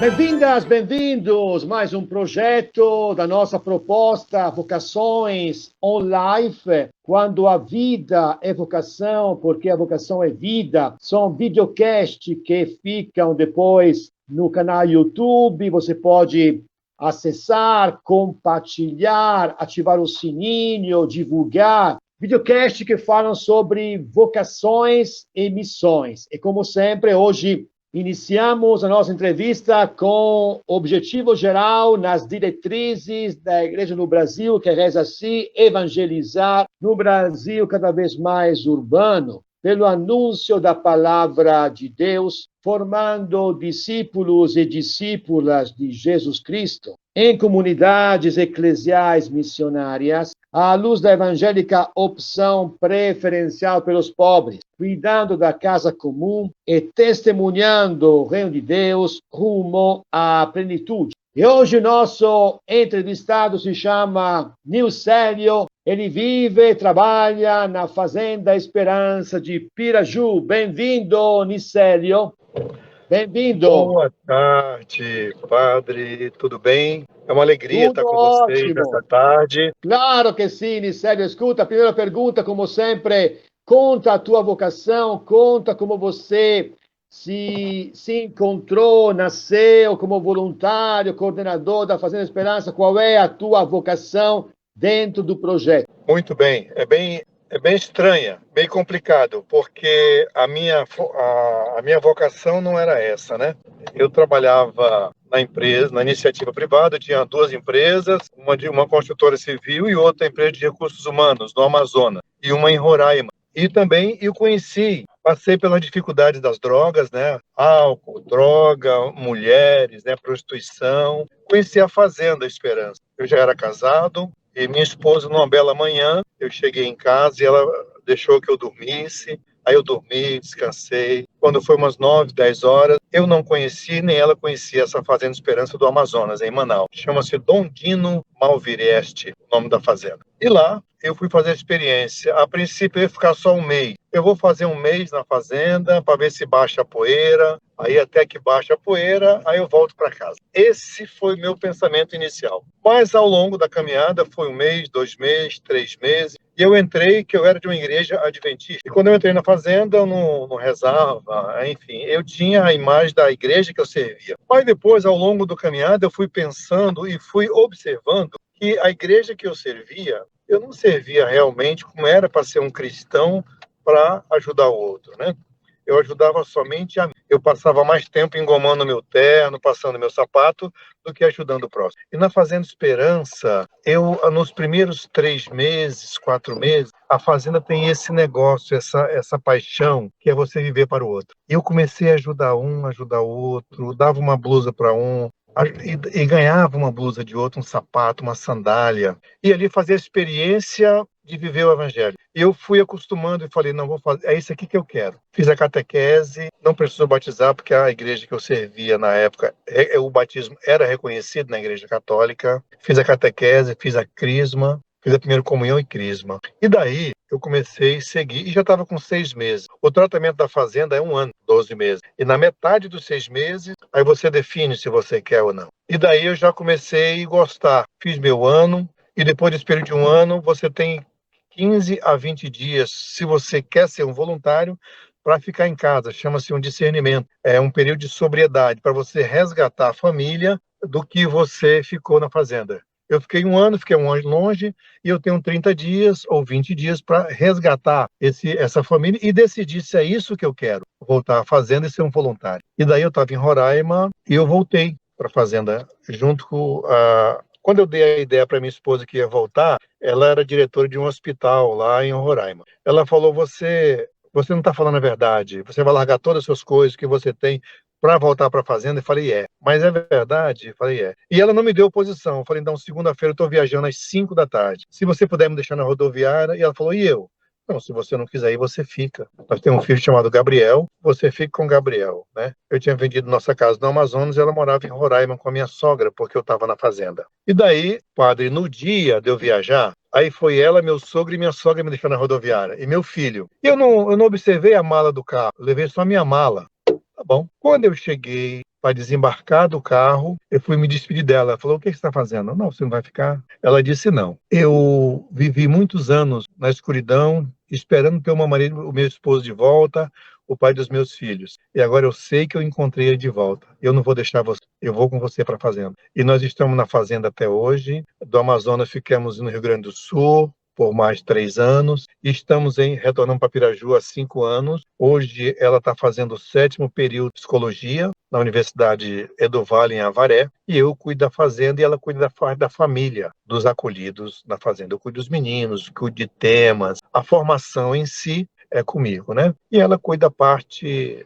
Bem-vindas, bem-vindos! Mais um projeto da nossa proposta Vocações on Life. Quando a vida é vocação, porque a vocação é vida. São videocasts que ficam depois no canal YouTube. Você pode acessar, compartilhar, ativar o sininho, divulgar. Videocast que falam sobre vocações e missões. E como sempre, hoje iniciamos a nossa entrevista com o objetivo geral nas diretrizes da Igreja no Brasil, que reza assim: evangelizar no Brasil cada vez mais urbano, pelo anúncio da palavra de Deus, formando discípulos e discípulas de Jesus Cristo em comunidades eclesiais missionárias, à luz da evangélica opção preferencial pelos pobres, cuidando da casa comum e testemunhando o reino de Deus rumo à plenitude. E hoje o nosso entrevistado se chama Nicélio. Ele vive e trabalha na Fazenda Esperança de Piraju. Bem-vindo, Nicélio. Bem-vindo. Boa tarde, padre. Tudo bem? É uma alegria Tudo estar com vocês ótimo. nesta tarde. Claro que sim, Nicélio. Escuta, a primeira pergunta, como sempre, conta a tua vocação, conta como você se encontrou, nasceu como voluntário, coordenador da Fazenda Esperança. Qual é a tua vocação dentro do projeto? Muito bem. É bem estranha, bem complicado, porque a minha vocação não era essa, né? Eu trabalhava na empresa, na iniciativa privada, eu tinha duas empresas, uma de uma construtora civil e outra empresa de recursos humanos no Amazonas, e uma em Roraima. E também eu passei pelas dificuldades das drogas, né? Álcool, droga, mulheres, né? Prostituição. Conheci a Fazenda Esperança. Eu já era casado e minha esposa, numa bela manhã, eu cheguei em casa e ela deixou que eu dormisse. Aí eu dormi, descansei. Quando foi umas 9, 10 horas, eu não conheci, nem ela conhecia essa Fazenda Esperança do Amazonas, em Manaus. Chama-se Dondino Malvireste, o nome da fazenda. E lá eu fui fazer a experiência. A princípio eu ia ficar só um mês. Eu vou fazer um mês na fazenda para ver se baixa a poeira. Aí até que baixa a poeira, aí eu volto para casa. Esse foi o meu pensamento inicial. Mas ao longo da caminhada, foi um mês, 2 meses, 3 meses, e eu entrei que eu era de uma igreja adventista. E quando eu entrei na fazenda, eu não rezava, enfim, eu tinha a imagem da igreja que eu servia. Mas depois, ao longo da caminhada, eu fui pensando e fui observando que a igreja que eu servia, eu não servia realmente como era para ser um cristão para ajudar o outro, né? Eu ajudava somente a mim. Eu passava mais tempo engomando meu terno, passando meu sapato, do que ajudando o próximo. E na Fazenda Esperança, nos primeiros 3 meses, 4 meses, a Fazenda tem esse negócio, essa paixão, que é você viver para o outro. E eu comecei a ajudar o outro, dava uma blusa para um, e ganhava uma blusa de outro, um sapato, uma sandália. E ali fazia a experiência de viver o evangelho. E eu fui acostumando e falei, não, vou fazer, é isso aqui que eu quero. Fiz a catequese, não precisou batizar, porque a igreja que eu servia na época, o batismo era reconhecido na igreja católica. Fiz a catequese, fiz a crisma, fiz a primeira comunhão e crisma. E daí eu comecei a seguir e já estava com 6 meses. O tratamento da fazenda é 1 ano, 12 meses. E na metade dos 6 meses, aí você define se você quer ou não. E daí eu já comecei a gostar. Fiz meu ano, e depois desse período de 1 ano, você tem 15 a 20 dias, se você quer ser um voluntário, para ficar em casa. Chama-se um discernimento. É um período de sobriedade, para você resgatar a família do que você ficou na fazenda. Eu fiquei 1 ano, fiquei 1 ano longe, e eu tenho 30 dias ou 20 dias para resgatar essa família e decidir se é isso que eu quero, voltar à fazenda e ser um voluntário. E daí eu estava em Roraima e eu voltei para a fazenda, junto com a... Quando eu dei a ideia para minha esposa que ia voltar, ela era diretora de um hospital lá em Roraima. Ela falou, você não está falando a verdade, você vai largar todas as suas coisas que você tem para voltar para a fazenda? Eu falei, é. Mas é verdade? Eu falei, é. E ela não me deu oposição. Eu falei, então, segunda-feira eu estou viajando às 5 da tarde. Se você puder me deixar na rodoviária. E ela falou, e eu? Não, se você não quiser ir, você fica. Nós temos um filho chamado Gabriel, você fica com Gabriel, né? Eu tinha vendido nossa casa no Amazonas e ela morava em Roraima com a minha sogra, porque eu estava na fazenda. E daí, padre, no dia de eu viajar, aí foi ela, meu sogro e minha sogra me deixaram na rodoviária, e meu filho. E eu não observei a mala do carro, eu levei só a minha mala. Tá bom. Quando eu cheguei para desembarcar do carro, eu fui me despedir dela. Ela falou, o que você está fazendo? Não, você não vai ficar? Ela disse, não. Eu vivi muitos anos na escuridão, esperando ter o meu esposo de volta, o pai dos meus filhos. E agora eu sei que eu encontrei ele de volta. Eu não vou deixar você, eu vou com você para a fazenda. E nós estamos na fazenda até hoje. Do Amazonas ficamos no Rio Grande do Sul por mais 3 anos. Retornamos para Piraju há 5 anos. Hoje ela está fazendo o 7º período de psicologia na Universidade Edu Vale, em Avaré, e eu cuido da fazenda e ela cuida da família, dos acolhidos na fazenda. Eu cuido dos meninos, cuido de temas, a formação em si é comigo, né? E ela cuida da parte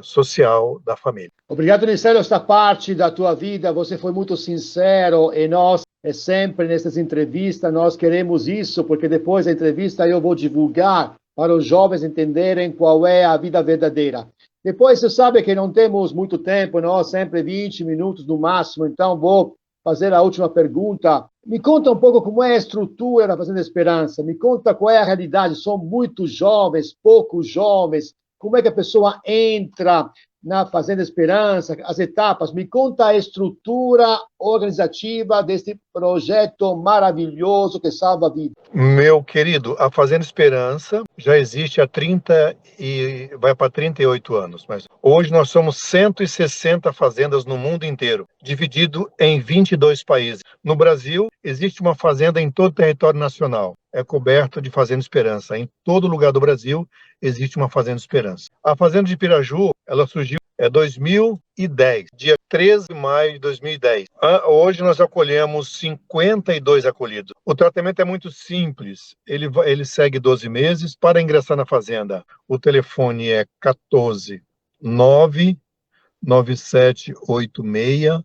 social da família. Obrigado, Nicélio, esta parte da tua vida, você foi muito sincero e nós, sempre nessas entrevistas, nós queremos isso, porque depois da entrevista eu vou divulgar para os jovens entenderem qual é a vida verdadeira. Depois, você sabe que não temos muito tempo, nós sempre 20 minutos no máximo, então vou fazer a última pergunta. Me conta um pouco como é a estrutura da Fazenda Esperança, me conta qual é a realidade, são muitos jovens, poucos jovens, como é que a pessoa entra na Fazenda Esperança, as etapas, me conta a estrutura organizativa desse projeto maravilhoso que salva vidas. Meu querido, a Fazenda Esperança já existe há 30 e vai para 38 anos, mas hoje nós somos 160 fazendas no mundo inteiro, dividido em 22 países. No Brasil, existe uma fazenda em todo o território nacional, é coberto de Fazenda Esperança. Em todo lugar do Brasil existe uma Fazenda Esperança. A Fazenda de Piraju, ela surgiu em 2010, dia 13 de maio de 2010. Hoje nós acolhemos 52 acolhidos. O tratamento é muito simples, ele segue 12 meses. Para ingressar na fazenda, o telefone é 14 99786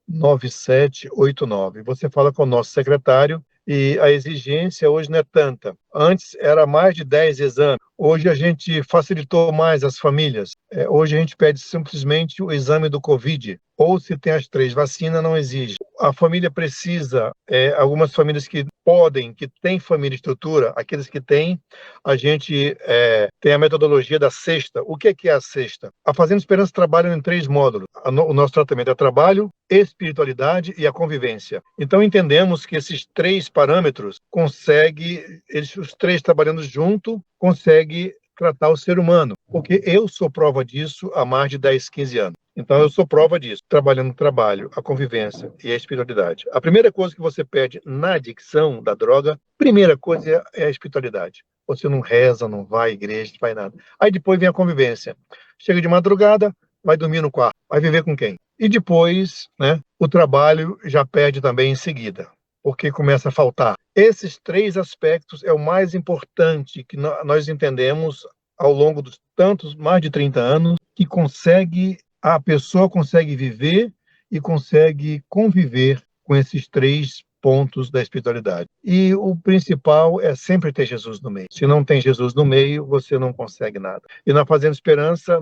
9789. Você fala com o nosso secretário e a exigência hoje não é tanta. Antes era mais de 10 exames. Hoje a gente facilitou mais as famílias. Hoje a gente pede simplesmente o exame do Covid. Ou se tem as 3 vacinas, não exige. A família precisa, algumas famílias que podem, que têm família e estrutura, aqueles que têm, a gente tem a metodologia da cesta. O que é a cesta? A Fazenda Esperança trabalha em 3 módulos. O nosso tratamento é trabalho, espiritualidade e a convivência. Então entendemos que esses 3 parâmetros os 3 trabalhando junto, consegue tratar o ser humano. Porque eu sou prova disso há mais de 10, 15 anos. Então, eu sou prova disso, trabalhando no trabalho, a convivência e a espiritualidade. A primeira coisa que você perde na adicção da droga, primeira coisa é a espiritualidade. Você não reza, não vai à igreja, não faz nada. Aí depois vem a convivência. Chega de madrugada, vai dormir no quarto. Vai viver com quem? E depois, né, o trabalho já perde também em seguida, porque começa a faltar. Esses 3 aspectos é o mais importante que nós entendemos ao longo dos mais de 30 anos, que a pessoa consegue viver e consegue conviver com esses 3 pontos da espiritualidade. E o principal é sempre ter Jesus no meio. Se não tem Jesus no meio, você não consegue nada. E na Fazenda Esperança,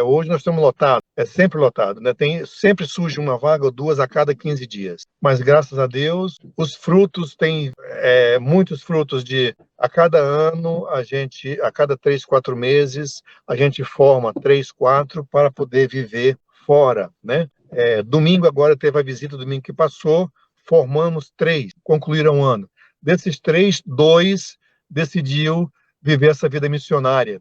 hoje nós estamos lotados, é sempre lotado, né? Sempre surge uma vaga ou 2 a cada 15 dias. Mas graças a Deus, os frutos têm muitos frutos a cada ano, a cada 3, 4 meses, a gente forma 3, 4 para poder viver fora, né? Domingo agora teve a visita, domingo que passou, formamos 3, concluíram o ano. Desses 3, 2 decidiu viver essa vida missionária,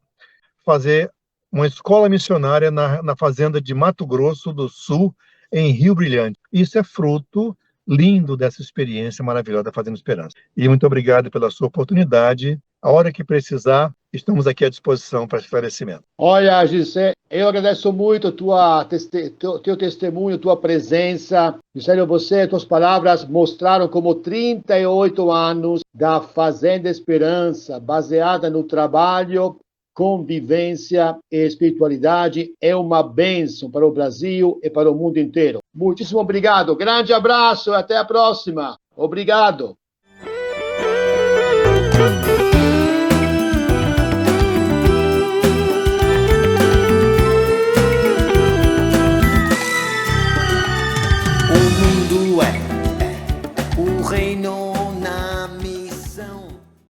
fazer uma escola missionária na fazenda de Mato Grosso do Sul, em Rio Brilhante. Isso é fruto lindo dessa experiência maravilhosa da Fazenda Esperança. E muito obrigado pela sua oportunidade. A hora que precisar, estamos aqui à disposição para esclarecimento. Olha, Gisele, eu agradeço muito teu testemunho, tua presença. Gisele, tuas palavras mostraram como 38 anos da Fazenda Esperança, baseada no trabalho, convivência e espiritualidade, é uma bênção para o Brasil e para o mundo inteiro. Muitíssimo obrigado. Grande abraço e até a próxima. Obrigado.